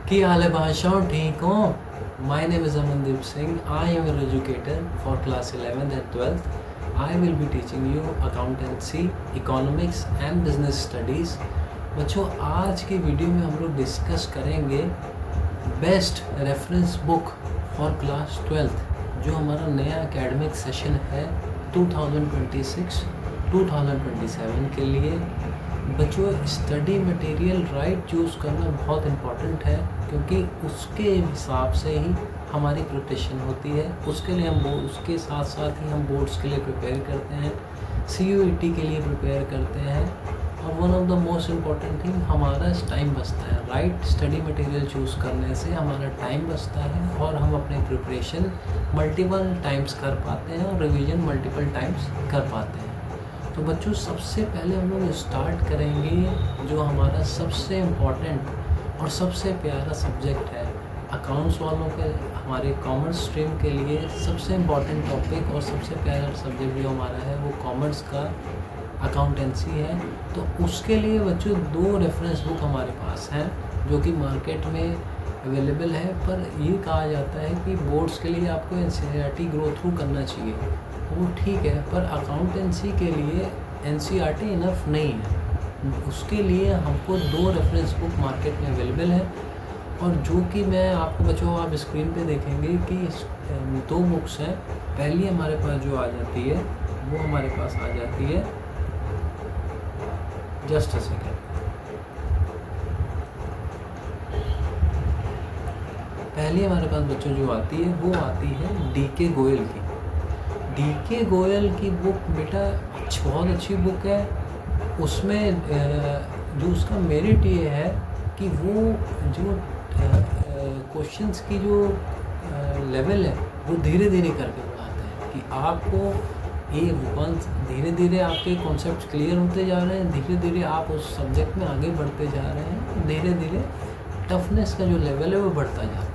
की हाल है बादशाह, ठीक हो? My name is Amandeep Singh. I am your educator for class 11th and 12th. I will be teaching you accountancy, economics and business studies. बच्चों, आज की वीडियो में हम लोग डिस्कस करेंगे best reference book for class 12th, जो हमारा नया एकेडमिक सेशन है 2026-2027 के लिए. बच्चों, स्टडी मटेरियल राइट चूज़ करना बहुत इम्पॉर्टेंट है, क्योंकि उसके हिसाब से ही हमारी प्रिपरेशन होती है. उसके लिए उसके साथ साथ ही हम बोर्ड्स के लिए प्रिपेयर करते हैं, CUET के लिए प्रिपेयर करते हैं. और one of the most important thing, हमारा टाइम बचता है. राइट स्टडी मटेरियल चूज़ करने से हमारा टाइम बचता है और हम अपनी प्रिपरेशन मल्टीपल टाइम्स कर पाते हैं और रिवीजन मल्टीपल टाइम्स कर पाते हैं. तो बच्चों, सबसे पहले हम लोग स्टार्ट करेंगे जो हमारा सबसे इम्पॉर्टेंट और सबसे प्यारा सब्जेक्ट है अकाउंट्स वालों के, हमारे कॉमर्स स्ट्रीम के लिए सबसे इम्पॉर्टेंट टॉपिक और सबसे प्यारा सब्जेक्ट जो हमारा है वो कॉमर्स का अकाउंटेंसी है. तो उसके लिए बच्चों 2 रेफरेंस बुक हमारे पास हैं जो कि मार्केट में अवेलेबल है. पर ये कहा जाता है कि बोर्ड्स के लिए आपको NCERT ग्रो थ्रू करना चाहिए, वो ठीक है, पर अकाउंटेंसी के लिए NCERT इनफ नहीं है. उसके लिए हमको 2 रेफरेंस बुक मार्केट में अवेलेबल है, और जो कि मैं आपको बच्चों आप स्क्रीन पे देखेंगे कि 2 बुक्स हैं. पहली हमारे पास जो आ जाती है वो हमारे पास आ जाती है, जस्ट अ सेकेंड, पहली हमारे पास बच्चों जो आती है वो आती है DK गोयल की. DK गोयल की बुक बेटा बहुत अच्छी बुक है. उसमें जो उसका मेरिट ये है कि वो जो क्वेश्चंस की जो लेवल है वो धीरे धीरे करके बढ़ाते हैं, कि आपको वंस धीरे धीरे आपके कॉन्सेप्ट क्लियर होते जा रहे हैं, धीरे धीरे आप उस सब्जेक्ट में आगे बढ़ते जा रहे हैं, धीरे धीरे टफनेस का जो लेवल है वो बढ़ता जाता है.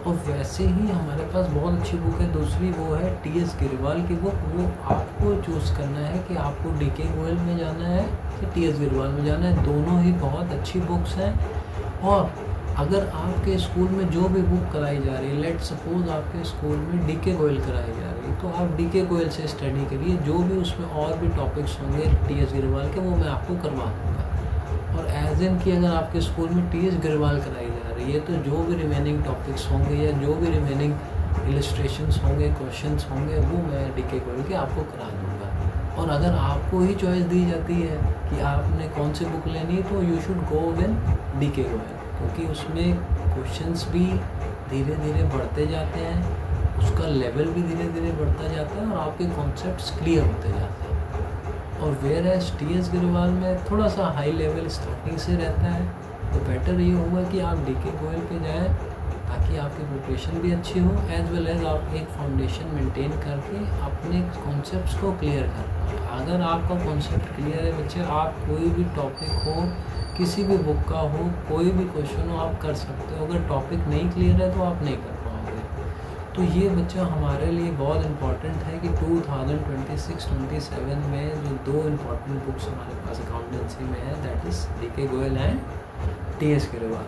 और वैसे ही हमारे पास बहुत अच्छी बुक है दूसरी, वो है TS गिरवाल की बुक. वो आपको चूज़ करना है कि आपको DK गोयल में जाना है कि TS गिरवाल में जाना है. दोनों ही बहुत अच्छी बुक्स हैं. और अगर आपके स्कूल में जो भी बुक कराई जा रही है, लेट सपोज आपके स्कूल में DK गोयल कराई जा रही है, तो आप DK गोयल से स्टडी करिए. जो भी उसमें और भी टॉपिक्स होंगे TS गिरवाल के, वो मैं आपको करवा दूँगा. और एज इन कि अगर आपके स्कूल में TS गिरवाल कराई जा रही है, तो जो भी रिमेनिंग टॉपिक्स होंगे या जो भी रिमेनिंग इलस्ट्रेशंस होंगे, क्वेश्चंस होंगे, वो मैं DK गोयल के आपको करा दूँगा. और अगर आपको ही चॉइस दी जाती है कि आपने कौन सी बुक लेनी है, तो you should go win DK Goyal, क्योंकि उसमें क्वेश्चंस भी धीरे धीरे बढ़ते जाते हैं, उसका लेवल भी धीरे धीरे बढ़ता जाता है और आपके कॉन्सेप्ट्स क्लियर होते जाते हैं. और वेयर एज TS गिरवाल में थोड़ा सा हाई लेवल स्टार्टिंग से रहता है. तो बेटर ये होगा कि आप DK गोयल पे जाएं, ताकि आपकी प्रिपरेशन भी अच्छी हो, एज वेल एज आप एक फाउंडेशन मेंटेन करके अपने कॉन्सेप्ट्स को क्लियर कर पाएँ. अगर आपका कॉन्सेप्ट क्लियर है बच्चे, आप कोई भी टॉपिक हो, किसी भी बुक का हो, कोई भी क्वेश्चन हो, आप कर सकते हो. अगर टॉपिक नहीं क्लियर है तो आप नहीं कर पाओगे. तो ये बच्चा हमारे लिए बहुत इम्पॉर्टेंट है कि 2026-27 में जो 2 इम्पॉर्टेंट बुक्स हमारे पास अकाउंटेंसी में है, that is DK Goyal and TS Grewal.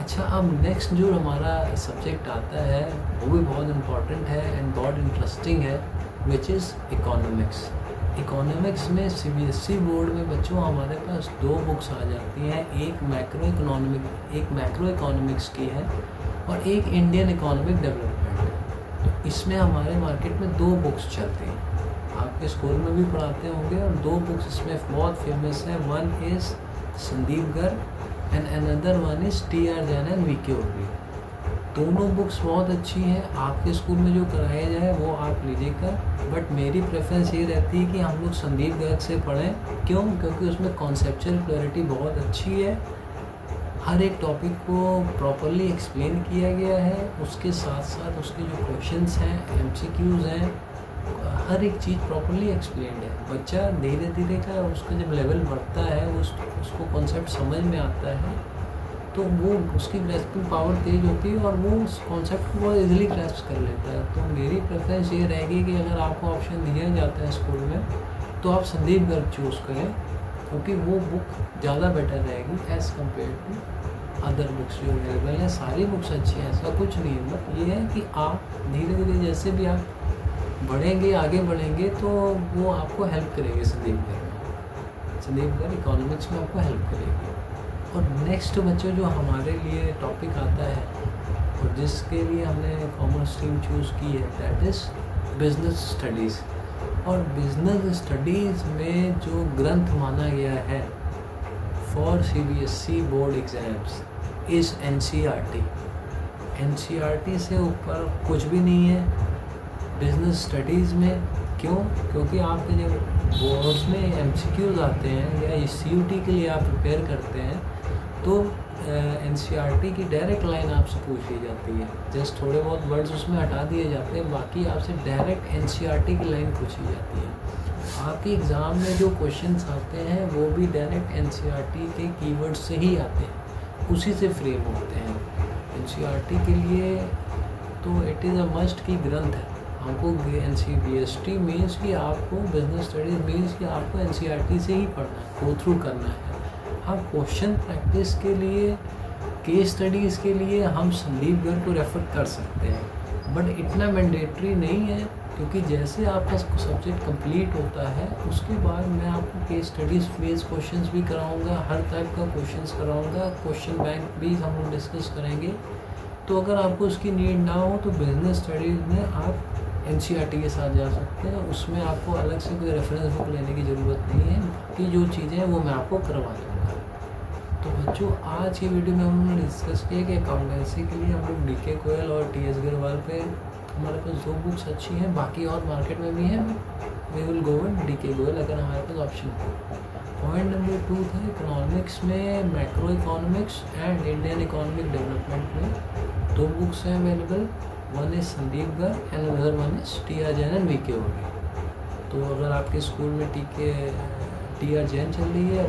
अच्छा, अब नेक्स्ट जो हमारा सब्जेक्ट आता है वो भी बहुत इम्पॉर्टेंट है एंड बहुत इंटरेस्टिंग है, विच इज़ इकोनॉमिक्स. इकोनॉमिक्स में CBSE बोर्ड में बच्चों हमारे पास 2 बुक्स आ जाती हैं. एक मैक्रो इकोनॉमिक्स की है और एक इंडियन इकोनॉमिक डेवलपमेंट. तो इसमें हमारे मार्केट में 2 बुक्स चलती हैं. आपके स्कूल में भी पढ़ाते होंगे, और 2 बुक्स इसमें बहुत फेमस है. One is Sandeep Garg and another one is TR Jain and VK ओगरी. दोनों बुक्स बहुत अच्छी हैं. आपके स्कूल में जो कराया जाए वो आप लीजिएगा, बट मेरी प्रेफरेंस ये रहती है कि हम लोग संदीप गर्ग से पढ़ें. क्यों? क्योंकि उसमें कॉन्सेप्चुअल क्लैरिटी बहुत अच्छी है, हर एक टॉपिक को प्रॉपरली एक्सप्लेन किया गया है. उसके साथ साथ उसके जो क्वेश्चंस हैं, MCQs हैं, हर एक चीज़ प्रॉपरली एक्सप्लेन्ड है. बच्चा धीरे धीरे का उसका जब लेवल बढ़ता है, उसको कॉन्सेप्ट समझ में आता है, तो वो उसकी ग्रैस्पिंग पावर तेज़ होती है और वो उस कॉन्सेप्ट को बहुत ईजिली ग्रैस्प कर लेता है. तो मेरी प्रेफरेंस ये रहेगी कि अगर आपको ऑप्शन दिया जाता है स्कूल में, तो आप संदीप गर्ग चूज़ करें, क्योंकि वो बुक ज़्यादा बेटर रहेगी as compared to other books जो अवेलेबल हैं, सारी बुक्स अच्छी हैं, ऐसा कुछ नहीं है। बट ये है कि आप धीरे धीरे जैसे भी आप बढ़ेंगे, आगे बढ़ेंगे, तो वो आपको हेल्प करेंगे। संदीप घर इकोनॉमिक्स में आपको हेल्प करेगी। और नेक्स्ट बच्चों जो हमारे लिए टॉपिक आता है और जिसके लिए हमने कॉमर्स स्ट्रीम चूज़ की है, दैट इज़ बिजनेस स्टडीज़। और बिजनेस स्टडीज़ में जो ग्रंथ माना गया है for CBSE board exams is NCERT। NCERT से ऊपर कुछ भी नहीं है बिजनेस स्टडीज़ में। क्यों? क्योंकि आपके जब बोर्ड्स में MCQs आते हैं या CUT के लिए आप प्रिपेयर करते हैं तो NCERT की डायरेक्ट लाइन आपसे पूछ ली जाती है। जस्ट थोड़े बहुत वर्ड्स उसमें हटा दिए जाते हैं, बाकी आपसे डायरेक्ट NCERT की लाइन पूछी जाती है। आपके एग्ज़ाम में जो क्वेश्चंस आते हैं वो भी डायरेक्ट NCERT के कीवर्ड से ही आते हैं, उसी से फ्रेम होते हैं। NCERT के लिए तो इट इज़ अ मस्ट की ग्रंथ है। आपको NCBST मीन्स कि आपको बिजनेस स्टडीज़ मीन्स कि आपको NCERT से ही पढ़ना है, गो थ्रू करना है। हाँ, क्वेश्चन प्रैक्टिस के लिए, केस स्टडीज़ के लिए हम संदीप घर को रेफ़र कर सकते हैं, बट इतना मैंडेटरी नहीं है, क्योंकि जैसे आपका सब्जेक्ट कंप्लीट होता है उसके बाद मैं आपको केस स्टडीज़ बेस्ड क्वेश्चंस भी कराऊंगा, हर टाइप का क्वेश्चंस कराऊंगा, क्वेश्चन बैंक भी हम लोग डिस्कस करेंगे। तो अगर आपको उसकी नीड ना हो तो बिजनेस स्टडीज़ में आप NCERT के साथ जा सकते हैं। उसमें आपको अलग से कोई रेफरेंस बुक लेने की ज़रूरत नहीं है, बाकी जो चीज़ें हैं वो मैं आपको करवा दूँगा। तो बच्चों, आज की वीडियो में हमने डिस्कस किया कि अकाउंटेंसी के लिए हम लोग DK गोयल और TS अग्रवाल पे हमारे पास 2 बुक्स अच्छी हैं, बाकी और मार्केट में भी हैं। We will go with DK Goyal अगर हमारे पास ऑप्शन हो। पॉइंट नंबर 2 था इकोनॉमिक्स में macro economics and Indian economic development में 2 बुक्स हैं available. One is Sandeep Garg and other one is TR Jain and VK Ohri. तो अगर आपके स्कूल में TR जैन चल रही है,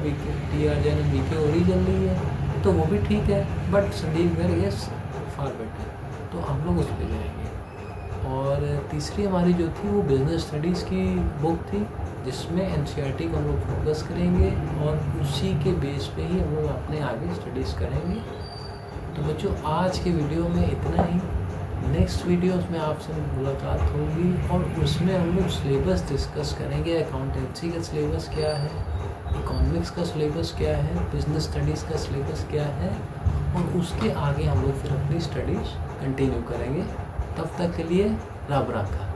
TR जैन एंड VK ओरी चल रही है तो वो भी ठीक है, बट संदीप घर इज़ फार बेटर, तो हम लोग उस पर जाएंगे। और तीसरी हमारी जो थी वो बिजनेस स्टडीज़ की बुक थी, जिसमें NCERT को हम लोग फोकस करेंगे और उसी के बेस पे ही हम लोग अपने आगे स्टडीज़ करेंगे। तो बच्चों, आज के वीडियो में इतना ही। नेक्स्ट वीडियोस में आपसे मुलाकात होगी और उसमें हम लोग सिलेबस डिस्कस करेंगे। अकाउंटेंसी का सिलेबस क्या है, इकोनॉमिक्स का सिलेबस क्या है, बिजनेस स्टडीज़ का सिलेबस क्या है, और उसके आगे हम लोग फिर अपनी स्टडीज़ कंटिन्यू करेंगे। तब तक के लिए रब राखा।